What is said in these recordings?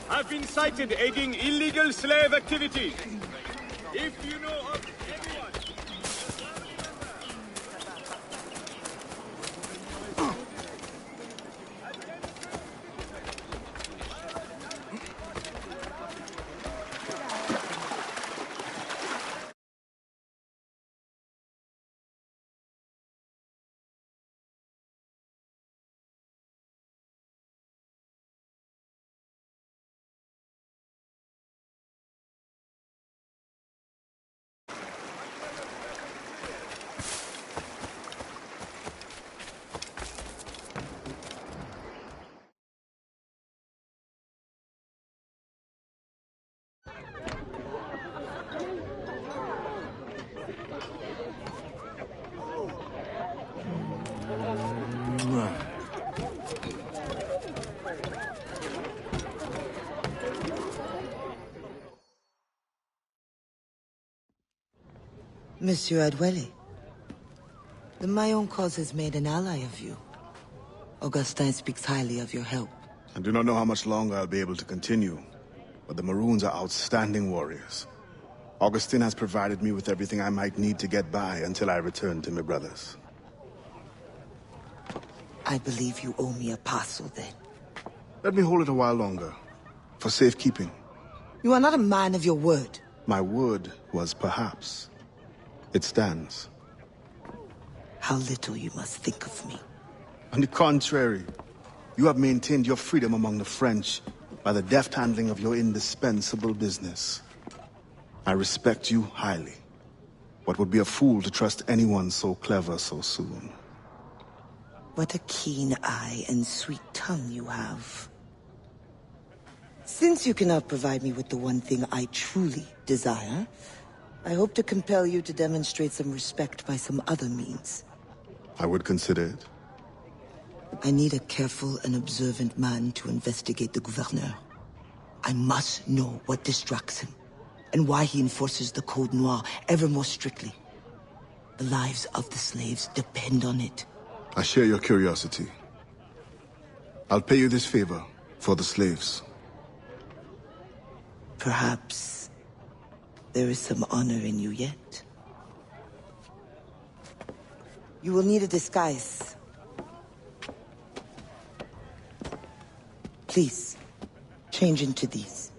have been cited aiding illegal slave activities. If you know of anyone... Monsieur Adwele, the Mayon cause has made an ally of you. Augustin speaks highly of your help. I do not know how much longer I'll be able to continue, but the Maroons are outstanding warriors. Augustin has provided me with everything I might need to get by until I return to my brothers. I believe you owe me a parcel then. Let me hold it a while longer, for safekeeping. You are not a man of your word. My word was perhaps. It stands. How little you must think of me. On the contrary, you have maintained your freedom among the French by the deft handling of your indispensable business. I respect you highly, but would be a fool to trust anyone so clever so soon. What a keen eye and sweet tongue you have. Since you cannot provide me with the one thing I truly desire, I hope to compel you to demonstrate some respect by some other means. I would consider it. I need a careful and observant man to investigate the gouverneur. I must know what distracts him, and why he enforces the Code Noir ever more strictly. The lives of the slaves depend on it. I share your curiosity. I'll pay you this favor for the slaves. Perhaps there is some honor in you yet. You will need a disguise. Please, change into these.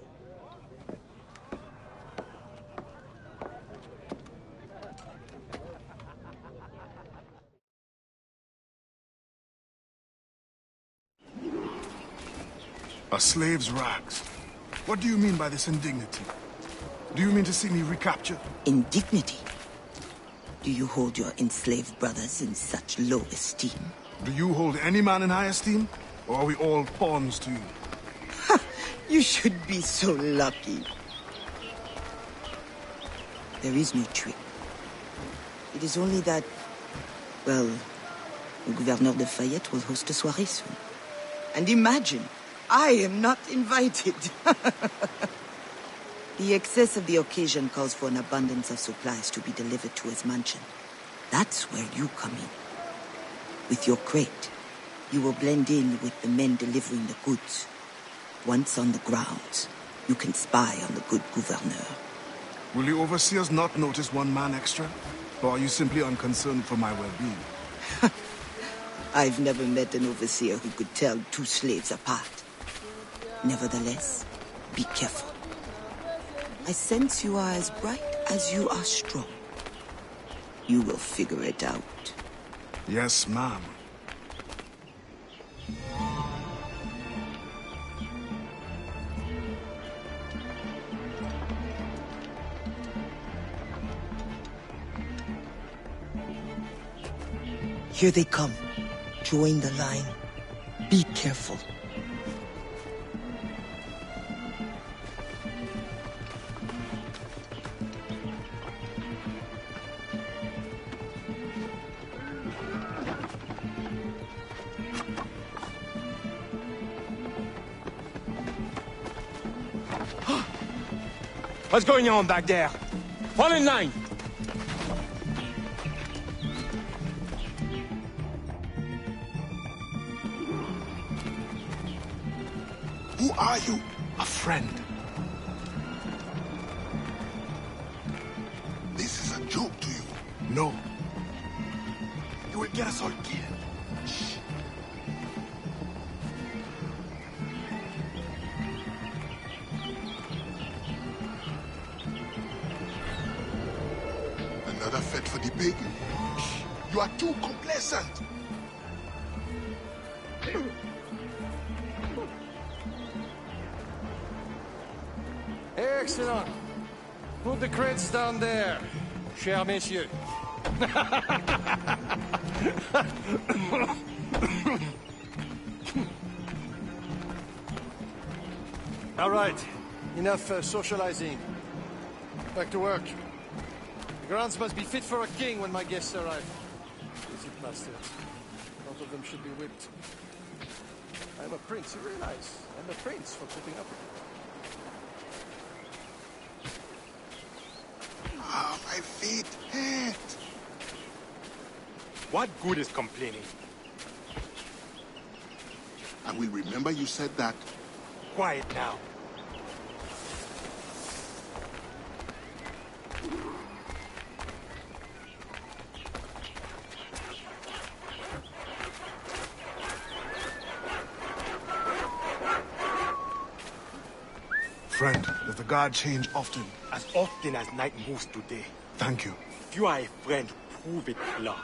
A slave's rags. What do you mean by this indignity? Do you mean to see me recaptured? Indignity? Do you hold your enslaved brothers in such low esteem? Do you hold any man in high esteem? Or are we all pawns to you? Ha! You should be so lucky. There is no trick. It is only that, well, the Gouverneur de Fayette will host a soirée soon. And imagine, I am not invited. The excess of the occasion calls for an abundance of supplies to be delivered to his mansion. That's where you come in. With your crate, you will blend in with the men delivering the goods. Once on the grounds, you can spy on the good gouverneur. Will the overseers not notice one man extra? Or are you simply unconcerned for my well-being? I've never met an overseer who could tell two slaves apart. Nevertheless, be careful. I sense you are as bright as you are strong. You will figure it out. Yes, ma'am. Here they come. Join the line. Be careful. What's going on back there? Fall in line! Who are you? A friend. This is a joke to you. No. You will get us all killed. Shh. Another fete for the pagan. Shh. You are too complacent. Excellent. Put the crates down there, cher messieurs. All right, enough socializing. Back to work. The grounds must be fit for a king when my guests arrive. Easy bastards. Both of them should be whipped. I'm a prince, you realize? I'm a prince for putting up with it. Ah, my feet hurt. What good is complaining? I will remember you said that. Quiet now. Friend, does the guard change often? As often as night moves today. Thank you. If you are a friend, prove it, Lord.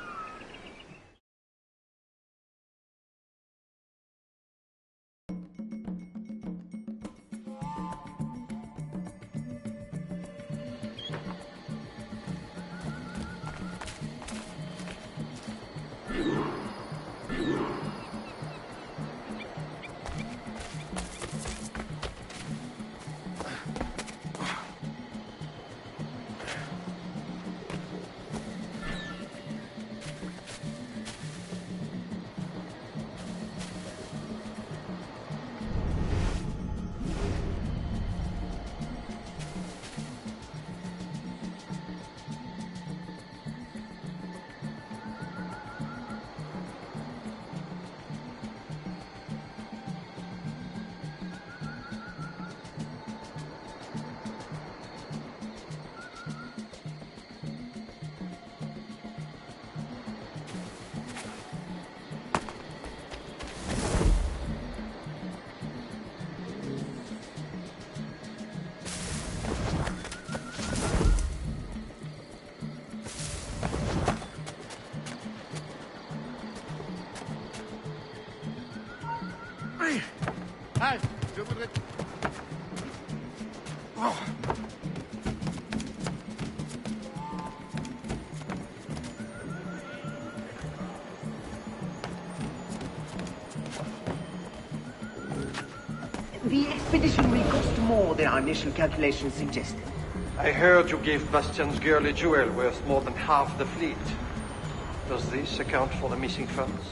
Hey, The expedition will cost more than our initial calculations suggested. I heard you gave Bastian's girl a jewel worth more than half the fleet. Does this account for the missing funds?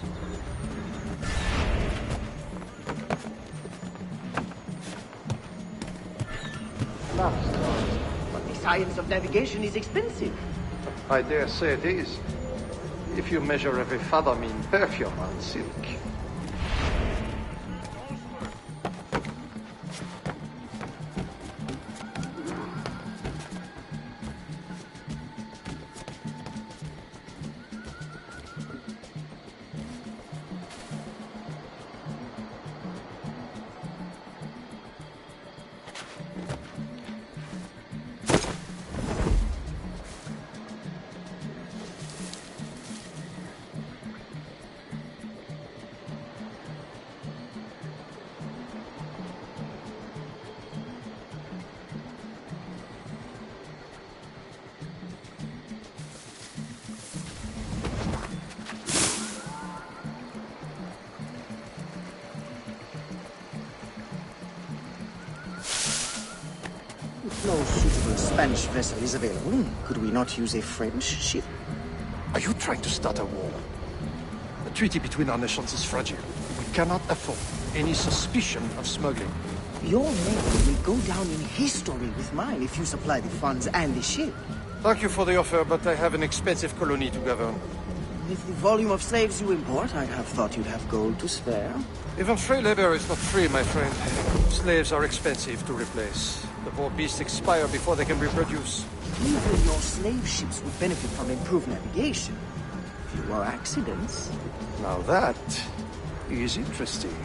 But the science of navigation is expensive. I dare say it is. If you measure every fathom in perfume and silk. If no suitable Spanish vessel is available, could we not use a French ship? Are you trying to start a war? The treaty between our nations is fragile. We cannot afford any suspicion of smuggling. Your name will go down in history with mine if you supply the funds and the ship. Thank you for the offer, but I have an expensive colony to govern. With the volume of slaves you import, I'd have thought you'd have gold to spare. Even free labor is not free, my friend. Slaves are expensive to replace. The poor beasts expire before they can reproduce. Even your slave ships would benefit from improved navigation. Fewer accidents. Now that is interesting.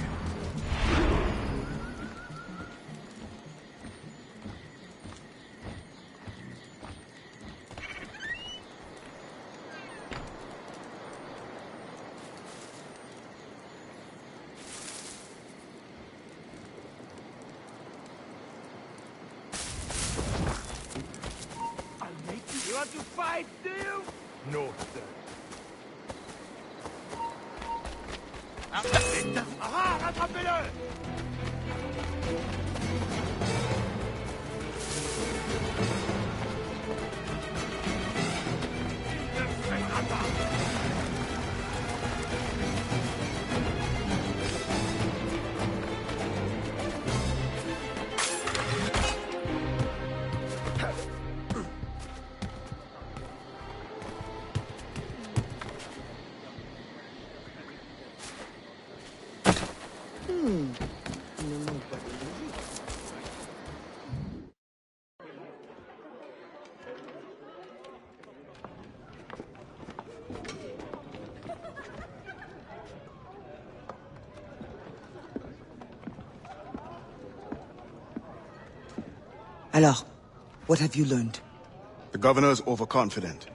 You want to fight, do you? No, sir. Aha, rattrapez-le! Alors, what have you learned? The governor is overconfident.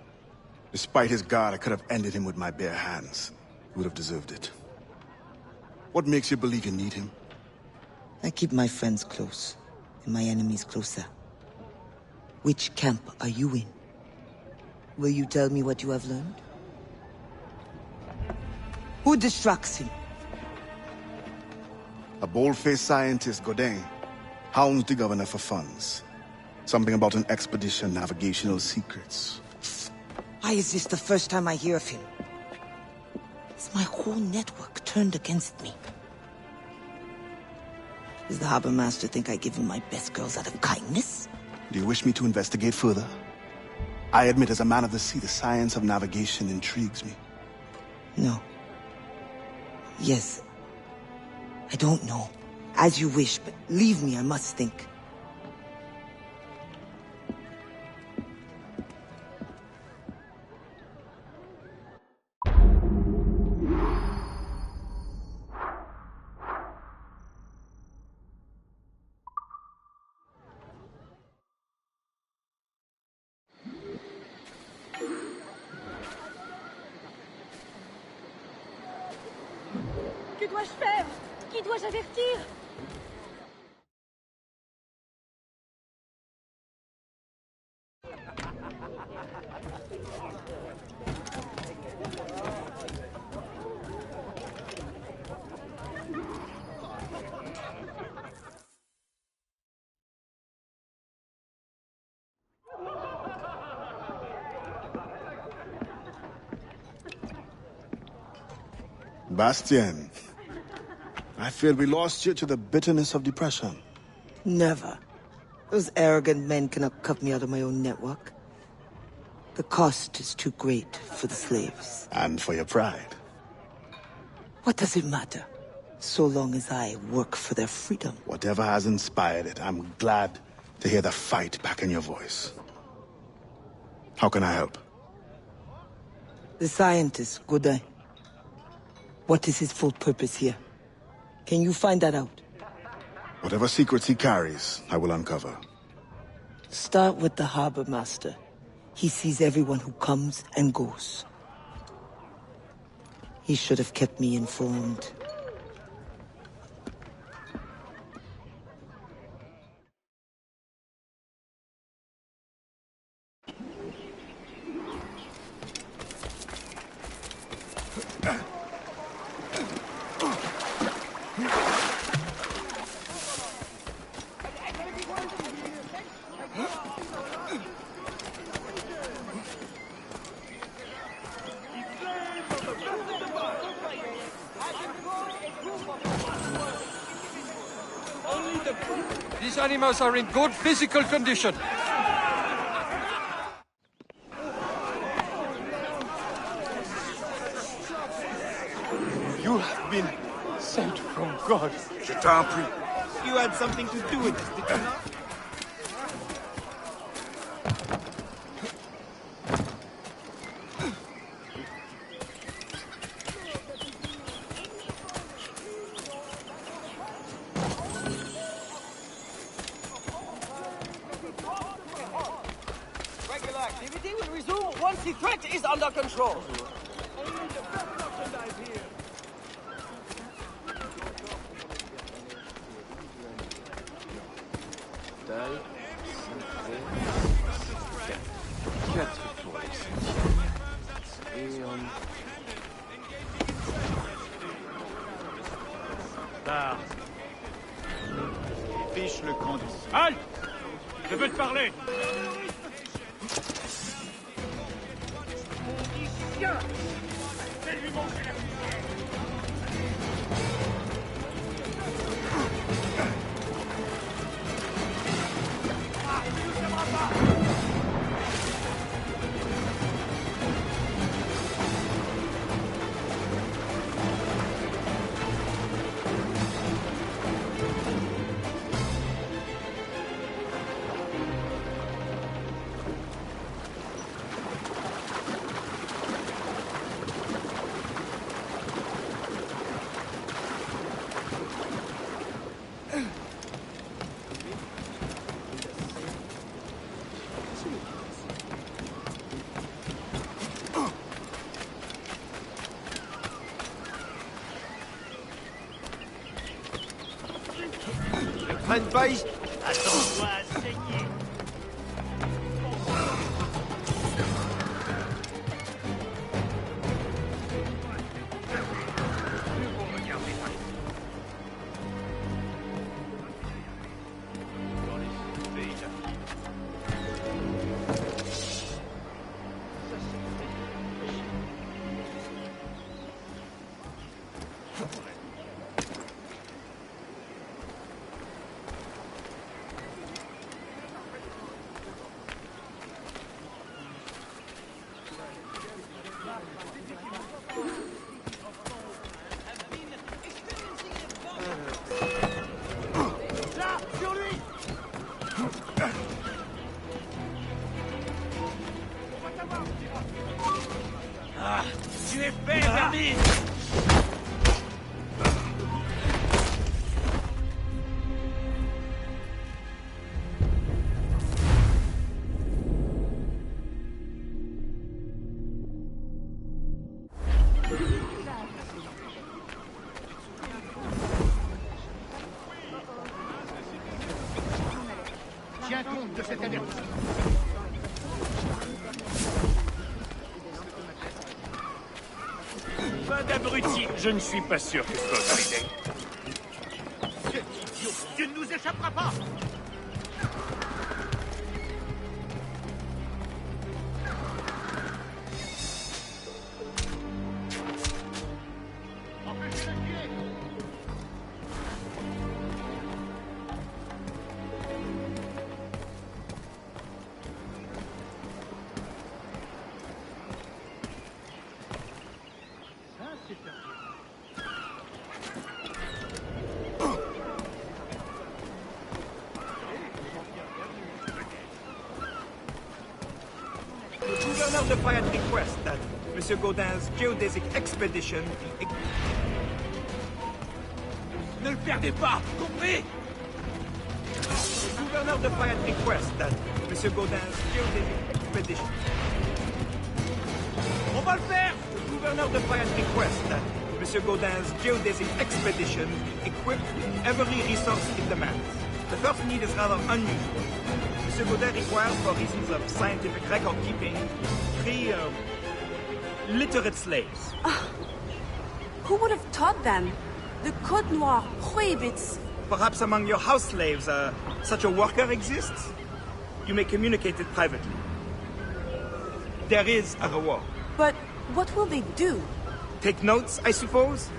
Despite his guard, I could have ended him with my bare hands. He would have deserved it. What makes you believe you need him? I keep my friends close, and my enemies closer. Which camp are you in? Will you tell me what you have learned? Who distracts him? A bold-faced scientist, Godin, hounds the governor for funds. Something about an expedition, navigational secrets. Why is this the first time I hear of him? Is my whole network turned against me? Does the harbor master think I give him my best girls out of kindness? Do you wish me to investigate further? I admit, as a man of the sea, the science of navigation intrigues me. No. Yes. I don't know. As you wish, but leave me, I must think. Que dois-je faire? Qui dois-je avertir? Bastien, I fear we lost you to the bitterness of depression. Never. Those arrogant men cannot cut me out of my own network. The cost is too great for the slaves. And for your pride. What does it matter? So long as I work for their freedom. Whatever has inspired it, I'm glad to hear the fight back in your voice. How can I help? The scientist, Godin. What is his full purpose here? Can you find that out? Whatever secrets he carries, I will uncover. Start with the harbor master. He sees everyone who comes and goes. He should have kept me informed. These animals are in good physical condition. been sent from God. Je t'en prie. You had something to do with this, did you not? Regular activity will resume once the threat is under control. Là. Fiche le camp de... Halte! Je veux te parler! Prenne pas ici. Attends-toi à saigner! Ah, tu es fait, vermine! Tiens compte de cet avertissement. Pas d'abruti! Je ne suis pas sûr que ce soit validé. Cet idiot, tu ne nous échapperas pas. Empêchez le tuer. Ça, c'est un... Le gouverneur de Fayette request that M. Gaudin's geodesic expedition... Ne le perdez pas! Compris? Le gouverneur de Fayette request that M. Gaudin's geodesic expedition... On va le faire! The gouverneur de Fayette request that M. Gaudin's geodesic expedition equipped with every resource it demands. The first need is rather unusual. M. Gaudin requires, for reasons of scientific record keeping, 3 literate slaves. Who would have taught them? The Code Noir prohibits... Perhaps among your house slaves, such a worker exists? You may communicate it privately. There is a reward. But what will they do? Take notes, I suppose?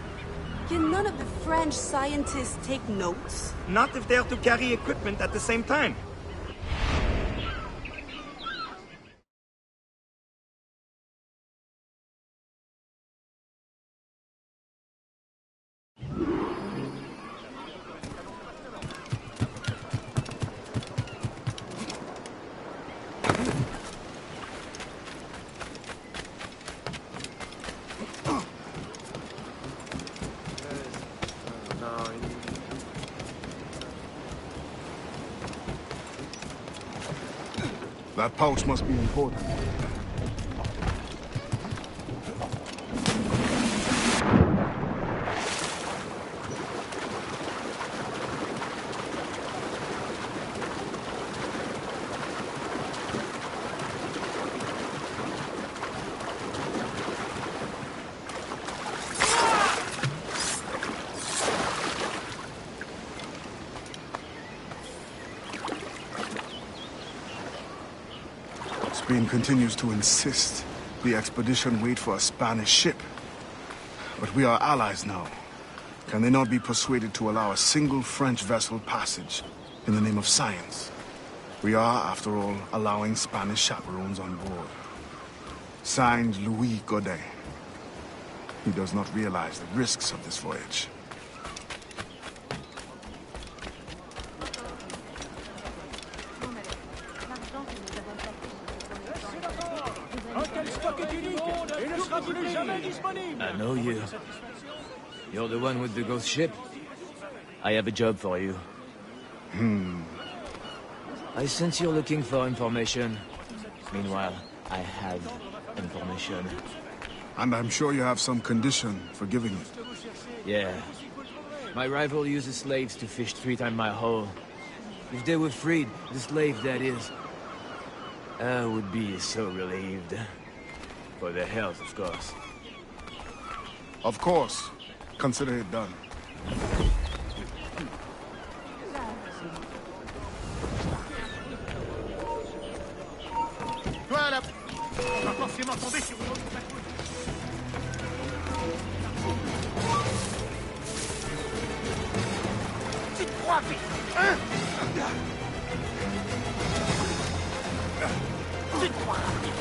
Can none of the French scientists take notes? Not if they are to carry equipment at the same time. That pouch must be important. Spain continues to insist the expedition wait for a Spanish ship. But we are allies now. Can they not be persuaded to allow a single French vessel passage in the name of science? We are, after all, allowing Spanish chaperones on board. Signed, Louis Godet. He does not realize the risks of this voyage. I know you. You're the one with the ghost ship. I have a job for you. I sense you're looking for information. Meanwhile, I have information. And I'm sure you have some condition for giving it. Yeah. My rival uses slaves to fish 3 times my haul. If they were freed, the slave that is, I would be so relieved. For their health, of course. Of course. Consider it done. Toi là, on va forcément tomber sur une autre patrouille. Tu te crois vite, hein? Tu te crois rapide.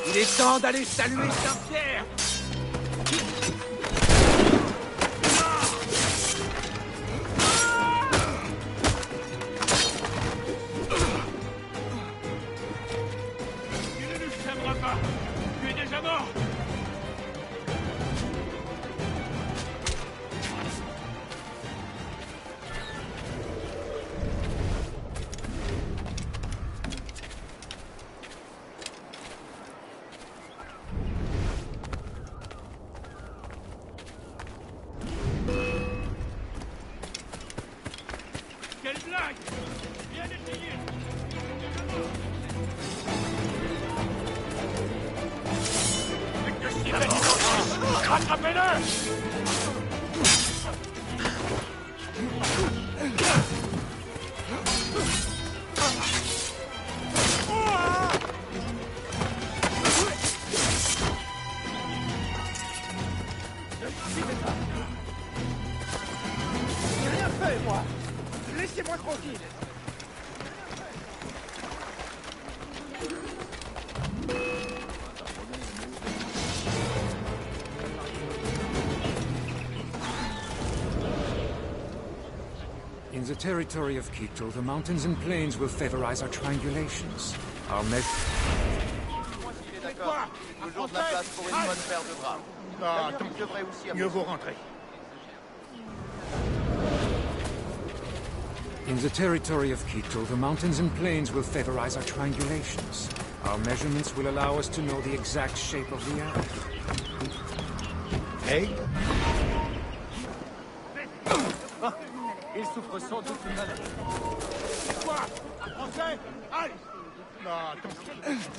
Il est temps d'aller saluer Saint-Pierre. Aïe! Bien essayé! Rattrapez-le! J'ai rien fait, moi! Laissez-moi tranquille! In the territory of Quito, the mountains and plains will favorize our triangulations. Our measure... Toujours de la place pour une bonne paire de bras. Ah, attends, mieux vaut rentrer. In the territory of Quito, the mountains and plains will favorize our triangulations. Our measurements will allow us to know the exact shape of the earth. Hey? Il souffre sans doute d'une maladie. Quoi? Un Français? Allez! Non, attends,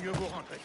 mieux vaut rentrer.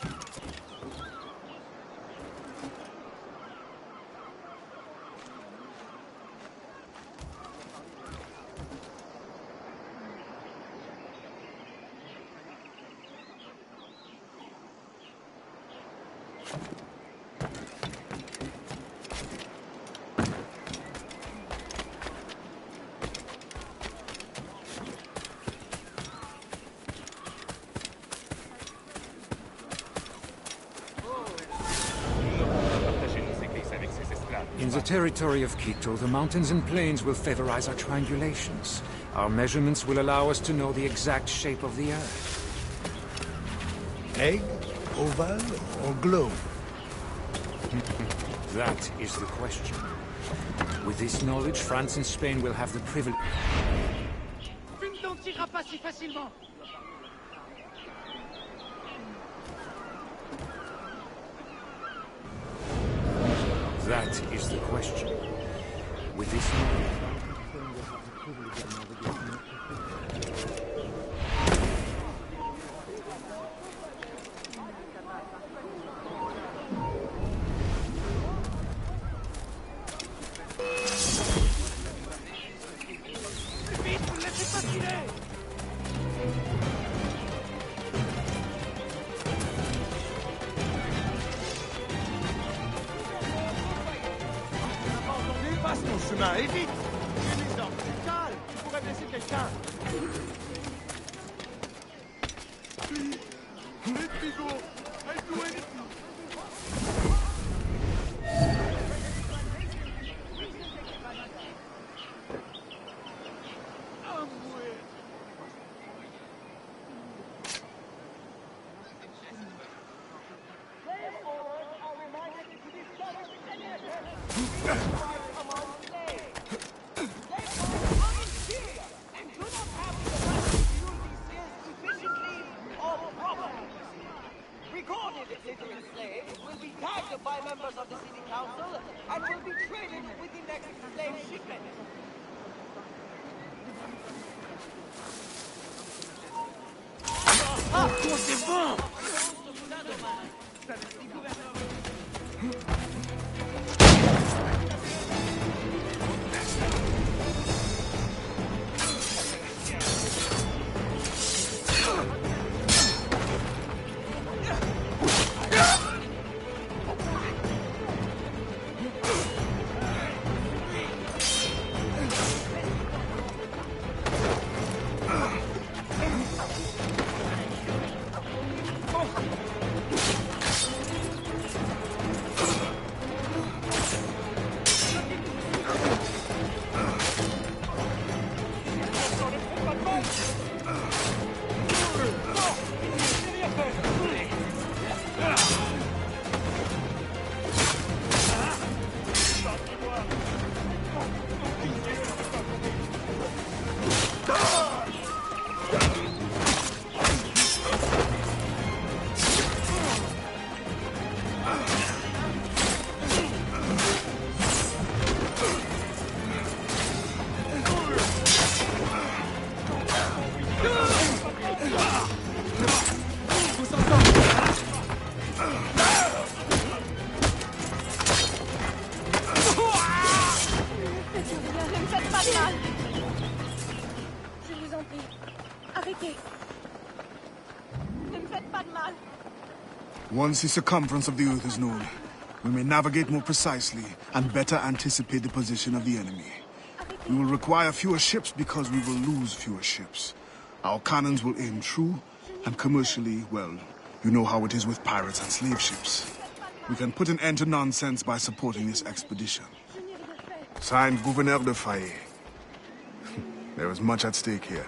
In the territory of Quito, the mountains and plains will favorize our triangulations. Our measurements will allow us to know the exact shape of the earth. Egg, oval, or globe? That is the question. With this knowledge, France and Spain will have the privilege... Tu ne t'en tireras pas si facilement! That is the question. With this Passe ton chemin, et vite! Calme, tu pourrais blesser quelqu'un! Recorded itinerant slaves will be tagged by members of the city council and will be traded with the next slave shipment. Ah, c'est bon! Once the circumference of the Earth is known, we may navigate more precisely and better anticipate the position of the enemy. We will require fewer ships because we will lose fewer ships. Our cannons will aim true, and commercially, well, you know how it is with pirates and slave ships. We can put an end to nonsense by supporting this expedition. Signed, Gouverneur de Faye. There is much at stake here.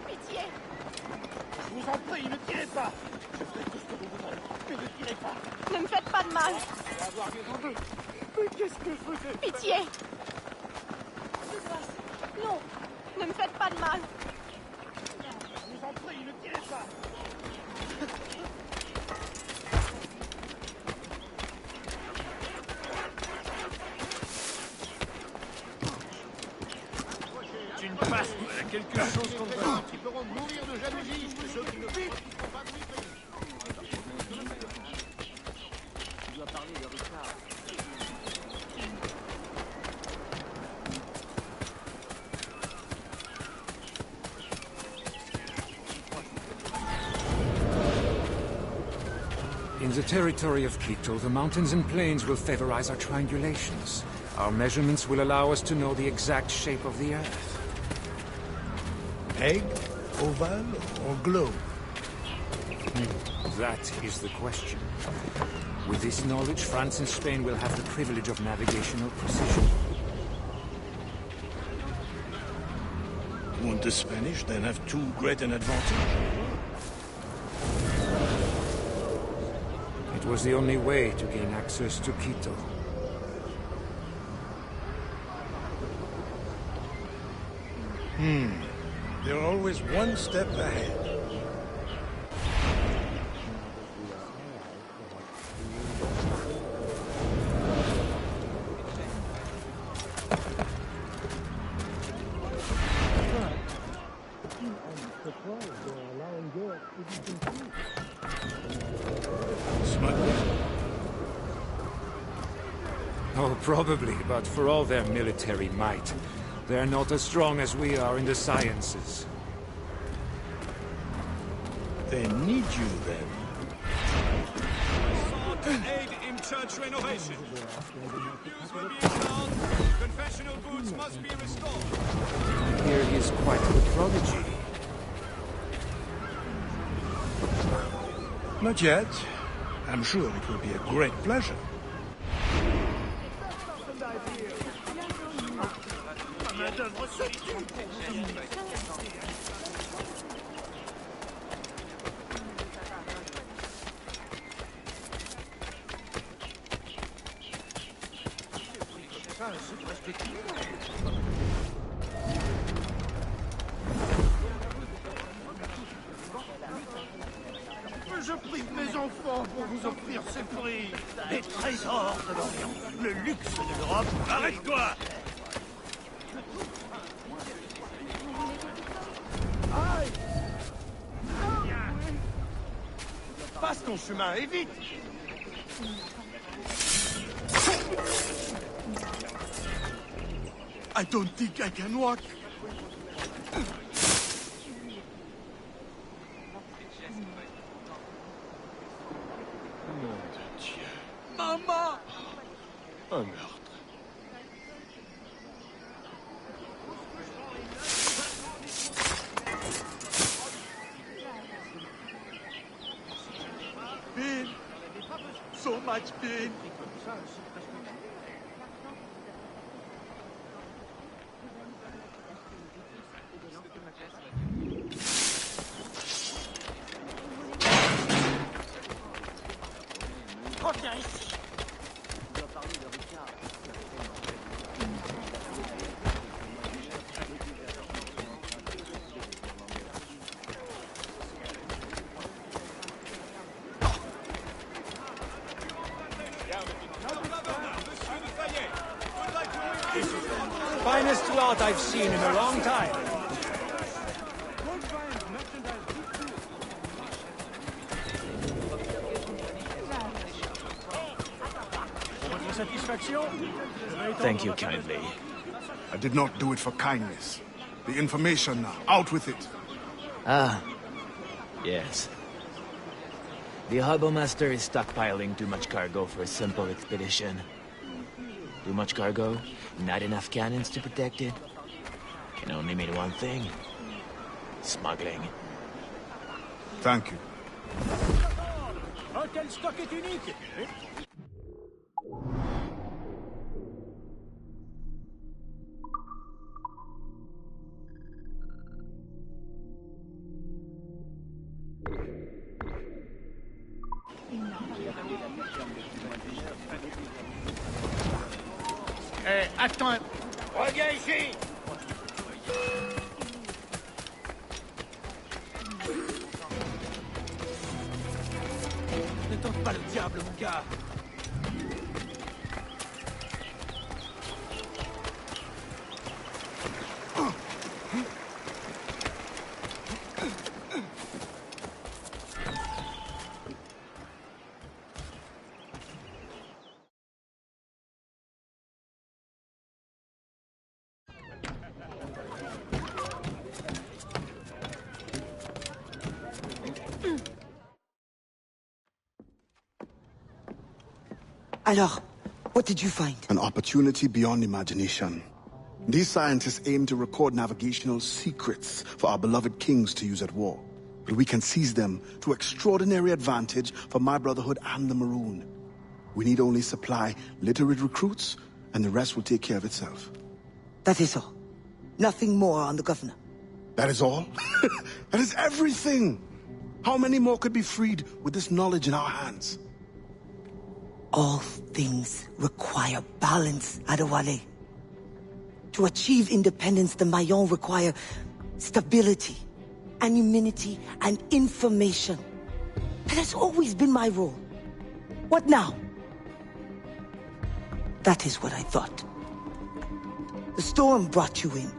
Pitié! Je vous en prie, ne tirez pas! Je ferai tout ce que vous voudrez, mais ne tirez pas! Ne me faites pas de mal! Avoir raison d'eux! Mais qu'est-ce que je faisais? Pitié! Non! Ne me faites pas de mal! Je vous en prie, ne tirez pas! Tu ne passes quelque chose comme ça. Ils feront mourir de jalousie, ceux qui ne vite, ils font pas briller. Tu dois parler de Richard. In the territory of Quito, the mountains and plains will favorize our triangulations. Our measurements will allow us to know the exact shape of the Earth. Egg, oval, or globe? That is the question. With this knowledge, France and Spain will have the privilege of navigational precision. Won't the Spanish then have too great an advantage? It was the only way to gain access to Quito. They're always one step ahead. Oh, probably, but for all their military might, they're not as strong as we are in the sciences. They need you, then. Aid in church renovation. Dues will be in town. Confessional booths must be restored. Here he is quite the prodigy. Not yet. I'm sure it will be a great pleasure. Je prive mes enfants pour vous offrir ces prix. Les trésors de l'Orient, le luxe de l'Europe. Arrête-toi! Aïe! Passe ton chemin et vite! I don't think I can walk. Maman! Un meurtre. Pain. So much pain. Reviens ici. Tu dois parler de Richard. Finest lot I've seen in a long time. Thank you kindly. I did not do it for kindness. The information now, out with it. Ah, yes. The harbor master is stockpiling too much cargo for a simple expedition. Too much cargo, not enough cannons to protect it. Can only mean one thing. Smuggling. Thank you. Un tel stock est unique. Attends. Reviens ici. Ne tente pas le diable, mon gars. Alors, what did you find? An opportunity beyond imagination. These scientists aim to record navigational secrets for our beloved kings to use at war. But we can seize them to extraordinary advantage for my brotherhood and the Maroon. We need only supply literate recruits, and the rest will take care of itself. That is all. Nothing more on the governor. That is all? That is everything! How many more could be freed with this knowledge in our hands? All things require balance, Adewale. To achieve independence, the Mayans require stability, anonymity, and information. That has always been my role. What now? That is what I thought. The storm brought you in,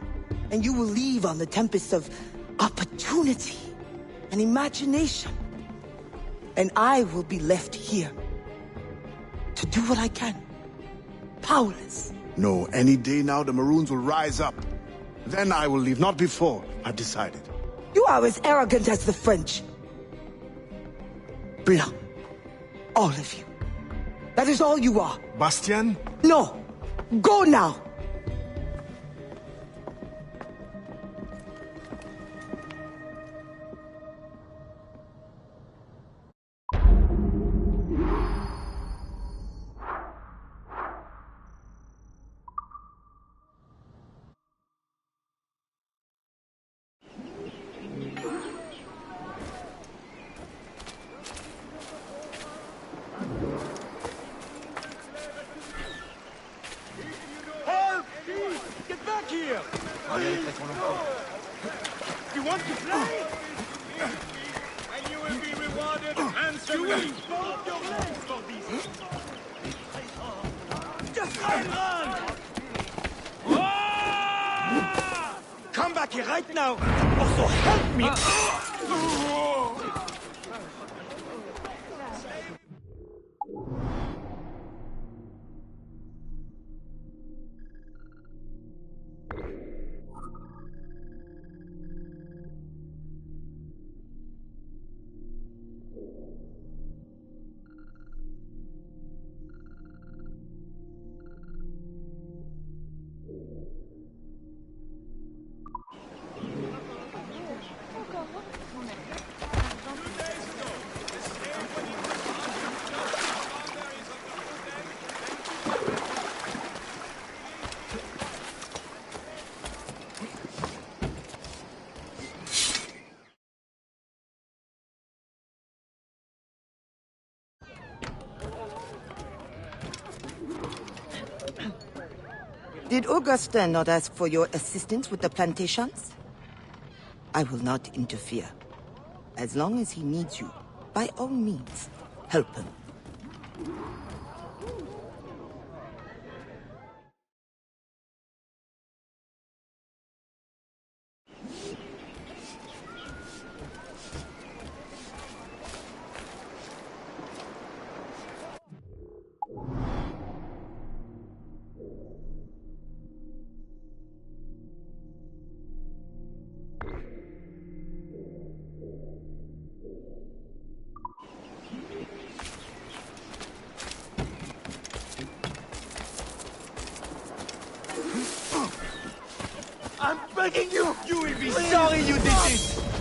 and you will leave on the tempest of opportunity and imagination. And I will be left here to do what I can. Powerless. No, any day now the Maroons will rise up. Then I will leave, not before. I've decided. You are as arrogant as the French. Blanc. All of you. That is all you are. Bastien? No. Go now. You want to play? And you will be rewarded handsomely. Both your legs for this. Just run! Come back here right now, or so help me! Did Augustin not ask for your assistance with the plantations? I will not interfere. As long as he needs you, by all means, help him. I'm begging you! You will be Please. sorry you did this!